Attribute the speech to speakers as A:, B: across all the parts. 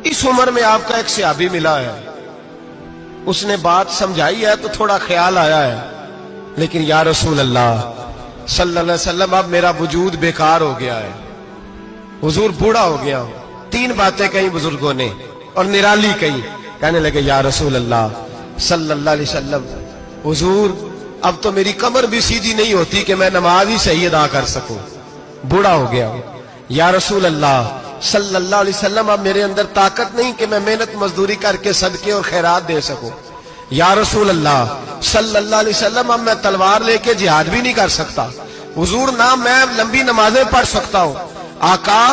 A: इस उम्र में आपका एक सहाबी मिला है, उसने बात समझाई है तो थोड़ा ख्याल आया है, लेकिन या रसूल अल्लाह सल्लल्लाहु अलैहि वसल्लम अब मेरा वजूद बेकार हो गया है, हुजूर बूढ़ा हो गया हूं। 3 बातें कही बुजुर्गों ने और निराली कही। कहने लगे या रसूल अल्लाह सल्लल्लाहु अलैहि वसल्लम, हुजूर अब तो मेरी कमर भी सीधी नहीं होती कि मैं नमाज ही सही अदा कर सकूं, बूढ़ा हो गया हूं। या रसूल अल्लाह सल्लल्लाहु अलैहि वसल्लम, अब मेरे अंदर ताकत नहीं कि मैं मेहनत मजदूरी करके सदके और खैरात दे सकूं। या रसूल अल्लाह सल्लल्लाहु अलैहि वसल्लम, अब मैं तलवार लेके जिहाद भी नहीं कर सकता। हुजूर ना मैं लंबी नमाजें पढ़ सकता हूं, आका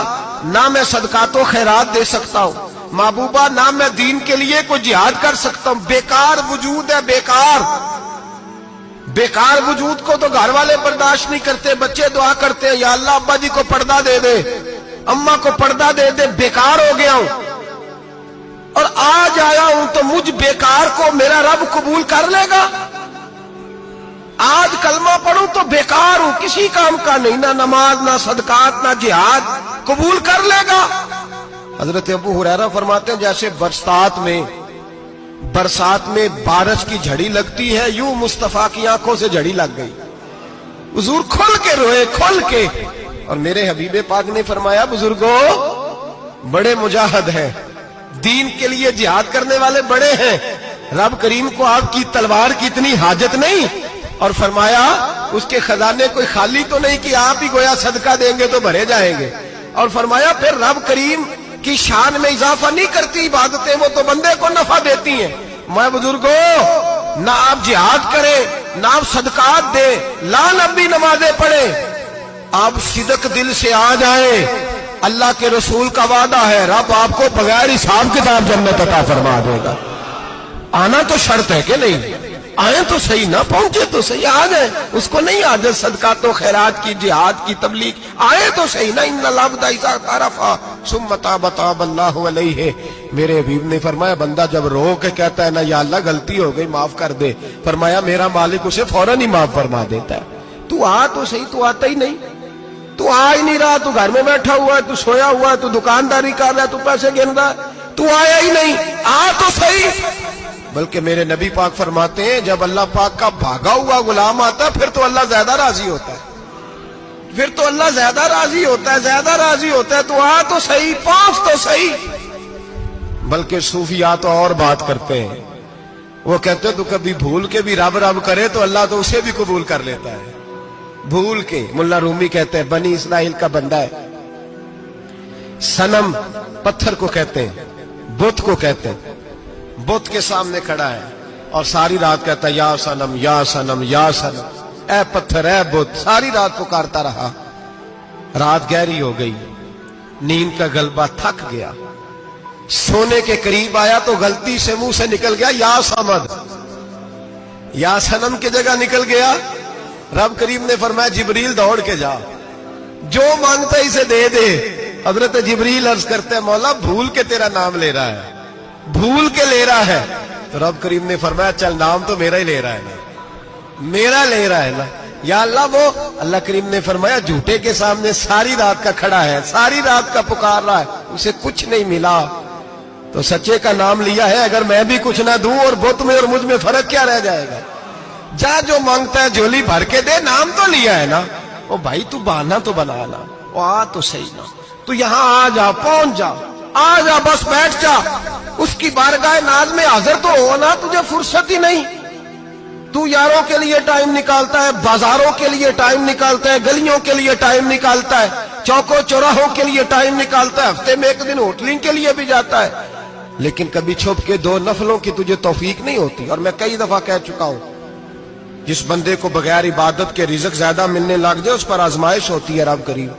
A: ना मैं सदकातो खैरात दे सकता हूं, महबूबा ना मैं दीन के लिए कोई जिहाद कर सकता हूं। बेकार वजूद है, बेकार बेकार वजूद को तो घर वाले बर्दाश्त नहीं करते, बच्चे दुआ करते हैं या अल्लाह अब्बा जी को पर्दा दे दे, अम्मा को पर्दा दे दे। बेकार हो गया हूं और आज आया हूं तो मुझ बेकार को मेरा रब कबूल कर लेगा। आज कलमा पढ़ूं तो बेकार हूं, किसी काम का नहीं, ना नमाज ना सदकात ना जिहाद, कबूल कर लेगा। हजरत अबू हुरैरा फरमाते हैं जैसे बरसात में बारिश की झड़ी लगती है, यूं मुस्तफा की आंखों से झड़ी लग गई। हुजूर खुल के रोए, खुल के। और मेरे हबीबे पाक ने फरमाया बुजुर्गों बड़े मुजाहिद हैं, दीन के लिए जिहाद करने वाले बड़े हैं, रब करीम को आपकी तलवार की इतनी हाजत नहीं। और फरमाया उसके खजाने कोई खाली तो नहीं कि आप ही गोया सदका देंगे तो भरे जाएंगे। और फरमाया फिर रब करीम की शान में इजाफा नहीं करती इबादतें, वो तो बंदे को नफा देती हैं। मैं बुजुर्गों ना आप जिहाद करें ना आप सदकात दे, ला नबी नमाजें पढ़े, आप सिदक दिल से आ जाए, अल्लाह के रसूल का वादा है रब आपको बगैर हिसाब किताब जन्नत अता फरमा देगा। आना तो शर्त है कि नहीं, आए तो सही ना पहुंचे तो सही, आ जाए उसको नहीं आदत सदकातो खैरात की जिहाद की तबलीग, आए तो सही ना। इन्ना लाबदा इज़ा तारफा सुम्मा ताबा ताबल्लाहु अलैहि। मेरे हबीब ने फरमाया बंदा जब रो के कहता है ना या अल्लाह गलती हो गई माफ कर दे, फरमाया मेरा मालिक उसे फौरन ही माफ फरमा देता है। तू आ तो सही, तू आता ही नहीं, तू आ ही नहीं रहा, तू घर में बैठा हुआ है, तू सोया हुआ है, तू दुकानदारी कर रहा है, तू पैसे गिन रहा है, तू आया ही नहीं, आ तो सही। बल्कि मेरे नबी पाक फरमाते हैं जब अल्लाह पाक का भागा हुआ गुलाम आता है फिर तो अल्लाह ज्यादा राजी होता है, फिर तो अल्लाह ज्यादा राजी होता है, ज्यादा राजी होता है। तो आ तो सही, पहुंच तो सही। बल्कि सूफिया तो और बात करते हैं, वो कहते तो कभी भूल के भी रब रब करे तो अल्लाह तो उसे भी कबूल कर लेता है, भूल के। मुल्ला रूमी कहते हैं बनी इस्राइल का बंदा है, सनम पत्थर को कहते हैं, बुत को कहते हैं, बुत के सामने खड़ा है और सारी रात कहता है या सनम या सनम या सनम, ए पत्थर ए बुत, सारी रात पुकारता रहा। रात गहरी हो गई, नींद का गलबा थक गया, सोने के करीब आया तो गलती से मुंह से निकल गया या समद, या सनम की जगह निकल गया। रब करीम ने फरमाया जिब्रील दौड़ के जा, जो मांगता इसे दे दे। हजरत जिब्रील अर्ज करते हैं मौला भूल के तेरा नाम ले रहा है, भूल के ले रहा है। तो रब करीम ने फरमाया चल नाम तो मेरा ही ले रहा है ना, मेरा ले रहा है ना, या अल्लाह। वो अल्लाह करीम ने फरमाया झूठे के सामने सारी रात का खड़ा है, सारी रात का पुकार रहा है, उसे कुछ नहीं मिला तो सच्चे का नाम लिया है। अगर मैं भी कुछ ना दूं और बुत में और मुझ में फर्क क्या रह जाएगा। जा जो मांगता है झोली भर के दे, नाम तो लिया है ना। ओ भाई तू बहाना तो बना ना, ओ आ तो सही ना, तू यहां आ जा, पहुंच जा, आ जा, बस बैठ जा, उसकी बारगाह नाज में हाजिर तो हो ना। तुझे फुर्सत ही नहीं, तू यारों के लिए टाइम निकालता है, बाजारों के लिए टाइम निकालता है, गलियों के लिए टाइम निकालता है, चौकों चौराहों के लिए टाइम निकालता है, हफ्ते में एक दिन होटलिंग के लिए भी जाता है, लेकिन कभी छुप के 2 नफलों की तुझे तौफीक नहीं होती। और मैं कई दफा कह चुका हूं जिस बंदे को बगैर इबादत के रिज़्क ज्यादा मिलने लग जाए उस पर आजमाइश होती है। रब करीम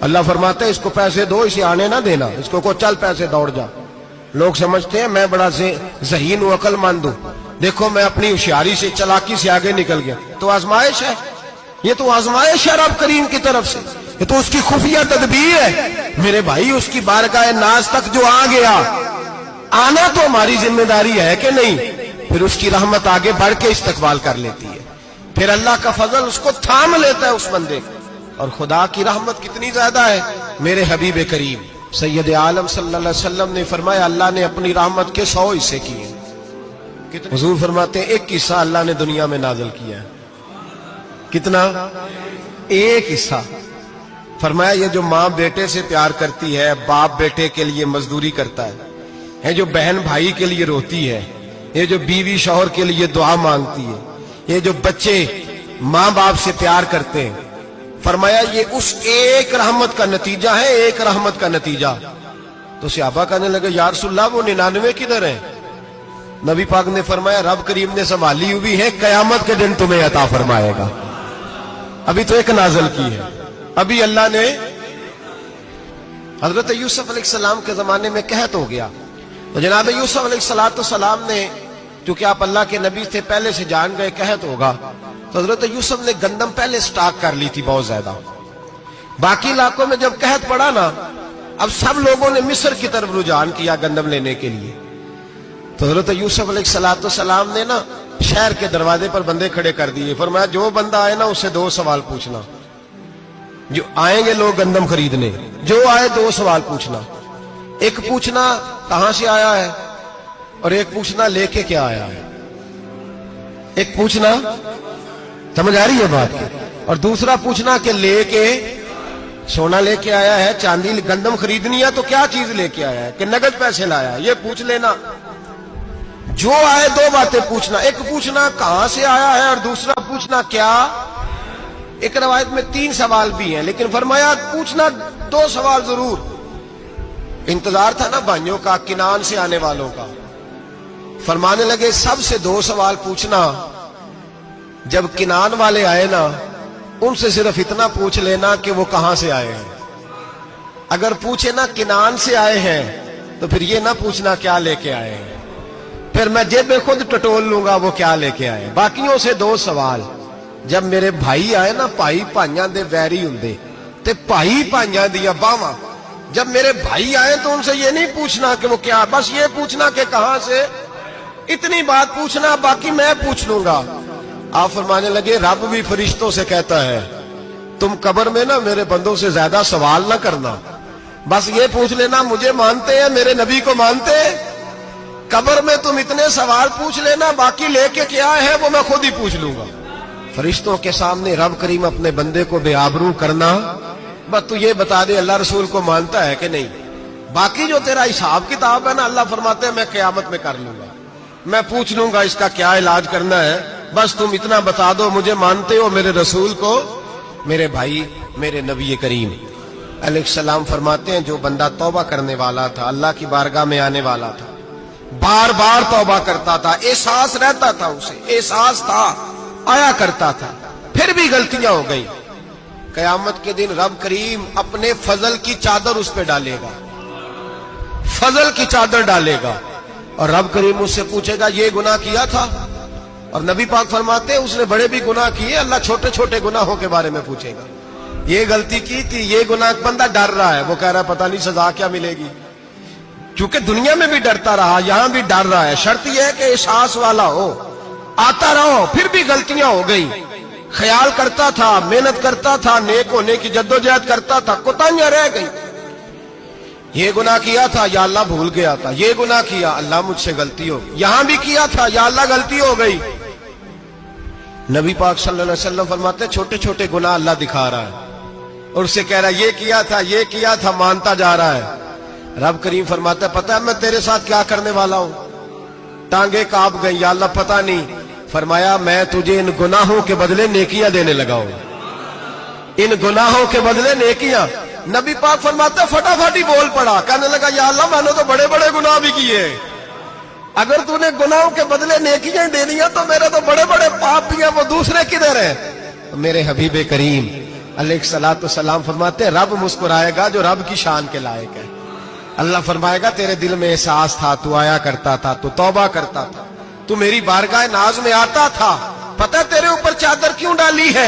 A: अल्लाह फरमाता है इसको पैसे दो, इसे आने ना देना, इसको को चल पैसे दौड़ जा। लोग समझते हैं मैं बड़ा से ज़हीन हूं, अक्लमंद हूं, देखो मैं अपनी होशियारी से चालाकी से आगे निकल गया। तो आजमाइश है, ये तो आजमाइश है रब करीम की तरफ से, ये तो उसकी खुफिया तदबीर है। मेरे भाई उसकी बारगाह नाज तक जो आ गया, आना तो हमारी जिम्मेदारी है कि नहीं। फिर उसकी रहमत आगे बढ़ के इस्तकबाल कर लेती है, फिर अल्लाह का फजल उसको थाम लेता है उस बंदे को। और खुदा की रहमत कितनी ज्यादा है, मेरे हबीब करीम सैयद आलम सल्लल्लाहु अलैहि वसल्लम ने फरमाया अल्लाह ने अपनी रहमत के 100 हिस्से किए। हुजूर फरमाते हैं एक हिस्सा अल्लाह ने दुनिया में नाज़िल किया है। कितना? एक हिस्सा। फरमाया ये जो माँ बेटे से प्यार करती है, बाप बेटे के लिए मजदूरी करता है जो बहन भाई के लिए रोती है, ये जो बीवी शौहर के लिए दुआ मांगती है, ये जो बच्चे माँ बाप से प्यार करते हैं, फरमाया ये उस एक रहमत का नतीजा है, एक रहमत का नतीजा। तो सहाबा कहने लगे या रसूलल्लाह वो 99 किधर है? नबी पाक ने फरमाया रब करीम ने संभाली हुई है, कयामत के दिन तुम्हें अता फरमाएगा। अभी तो एक नाज़िल की है, अभी अल्लाह ने हजरत यूसुफ अलैहिस्सलाम के जमाने में कहत हो गया। तो जनाब यूसुफ अलैहिस्सलाम ने, क्योंकि आप अल्लाह के नबी थे पहले से जान गए कहत होगा, तो हजरत यूसुफ ने गंदम पहले स्टॉक कर ली थी बहुत ज्यादा। बाकी इलाकों में जब कहत पड़ा ना, अब सब लोगों ने मिस्र की तरफ रुझान किया गंदम लेने के लिए। तो हजरत यूसुफ अलैहिस्सलाम ने ना शहर के दरवाजे पर बंदे खड़े कर दिए। फरमाया जो बंदा आए ना उससे 2 सवाल पूछना। जो आएंगे लोग गंदम खरीदने, जो आए 2 सवाल पूछना। एक पूछना कहां से आया है और एक पूछना लेके क्या आया है। एक पूछना, समझ आ रही है बात की? और दूसरा पूछना कि लेके सोना लेके आया है, चांदी गंदम खरीदनी है तो क्या चीज लेके आया है, कि नगद पैसे लाया है, ये पूछ लेना। जो आए 2 बातें पूछना। एक पूछना कहां से आया है और दूसरा पूछना क्या। एक रवायत में 3 सवाल भी हैं, लेकिन फरमाया पूछना 2 सवाल जरूर। इंतजार था ना भाइयों का, किनान से आने वालों का। फरमाने लगे सबसे 2 सवाल पूछना। जब किनान वाले आए ना, उनसे सिर्फ इतना पूछ लेना कि वो कहां से आए हैं। अगर पूछे ना किनान से आए हैं तो फिर ये ना पूछना क्या लेके आए हैं, फिर मैं जेबे खुद टटोल लूंगा वो क्या लेके आए। बाकियों से 2 सवाल। जब मेरे भाई आए ना, भाई भाइयां दे वैरी हुंदे ते भाई भाइयां दियां बावां। जब मेरे भाई आए तो उनसे ये नहीं पूछना कि वो क्या, बस ये पूछना कि कहां से। इतनी बात पूछना, बाकी मैं पूछ लूंगा। आप फरमाने लगे रब भी फरिश्तों से कहता है तुम कब्र में ना मेरे बंदों से ज्यादा सवाल ना करना, बस ये पूछ लेना मुझे मानते हैं, मेरे नबी को मानते हैं। कब्र में तुम इतने सवाल पूछ लेना, बाकी लेके क्या है वो मैं खुद ही पूछ लूंगा। फरिश्तों के सामने रब करीम अपने बंदे को बेआबरू करना, बस तू ये बता दे अल्लाह रसूल को मानता है कि नहीं। बाकी जो तेरा हिसाब किताब है ना, अल्लाह फरमाते हैं मैं क़यामत में कर लूंगा, मैं पूछ लूंगा इसका क्या इलाज करना है। बस तुम इतना बता दो मुझे मानते हो, मेरे रसूल को, मेरे भाई, मेरे नबी करीम अलैहिस्सलाम। फरमाते हैं जो बंदा तौबा करने वाला था, अल्लाह की बारगाह में आने वाला था, बार बार तौबा करता था, एहसास रहता था, उसे एहसास था, आया करता था, फिर भी गलतियां हो गई, कयामत के दिन रब करीम अपने फजल की चादर उस पर डालेगा, फजल की चादर डालेगा, और रब करीम उससे पूछेगा ये गुनाह किया था। और नबी पाक फरमाते हैं उसने बड़े भी गुनाह किए, अल्लाह छोटे छोटे गुनाहों के बारे में पूछेगा। ये गलती की थी, ये गुनाह, बंदा डर रहा है, वो कह रहा है पता नहीं सजा क्या मिलेगी, क्योंकि दुनिया में भी डरता रहा, यहां भी डर रहा है। शर्त यह है कि एहसास वाला हो, आता रहो, फिर भी गलतियां हो गई, ख्याल करता था, मेहनत करता था, नेक होने की जद्दोजहद करता था, कोताहियां रह गई। ये गुनाह किया था या अल्लाह भूल गया था, ये गुनाह किया अल्लाह मुझसे गलती हो गई, यहां भी किया था या अल्लाह गलती हो गई। नबी पाक सल्लल्लाहु अलैहि वसल्लम फरमाते छोटे छोटे गुनाह अल्लाह दिखा रहा है और उससे कह रहा है ये किया था, मानता जा रहा है। रब करीम फरमाता है पता है मैं तेरे साथ क्या करने वाला हूं, टांगे कांप गई, या अल्लाह पता नहीं। फरमाया मैं तुझे इन गुनाहों के बदले नेकियां देने लगा हूं, इन गुनाहों के बदले नेकियां। नबी पाक फरमाते फटाफट ही बोल पड़ा, कहने लगा या अल्लाह मैंने तो बड़े बड़े गुनाह भी किए, अगर तूने गुनाहों के बदले नेकियां दे दिया तो मेरे तो बड़े बड़े पाप भी हैं, वो दूसरे किधर है। तो मेरे हबीब करीम अलैहिस्सलाम फरमाते रब मुस्कुराएगा जो रब की शान के लायक है। अल्लाह फरमाएगा तेरे दिल में एहसास था, तू आया करता था, तू तौबा करता था, तू मेरी बारगाह नाज में आता था, पता तेरे ऊपर चादर क्यों डाली है,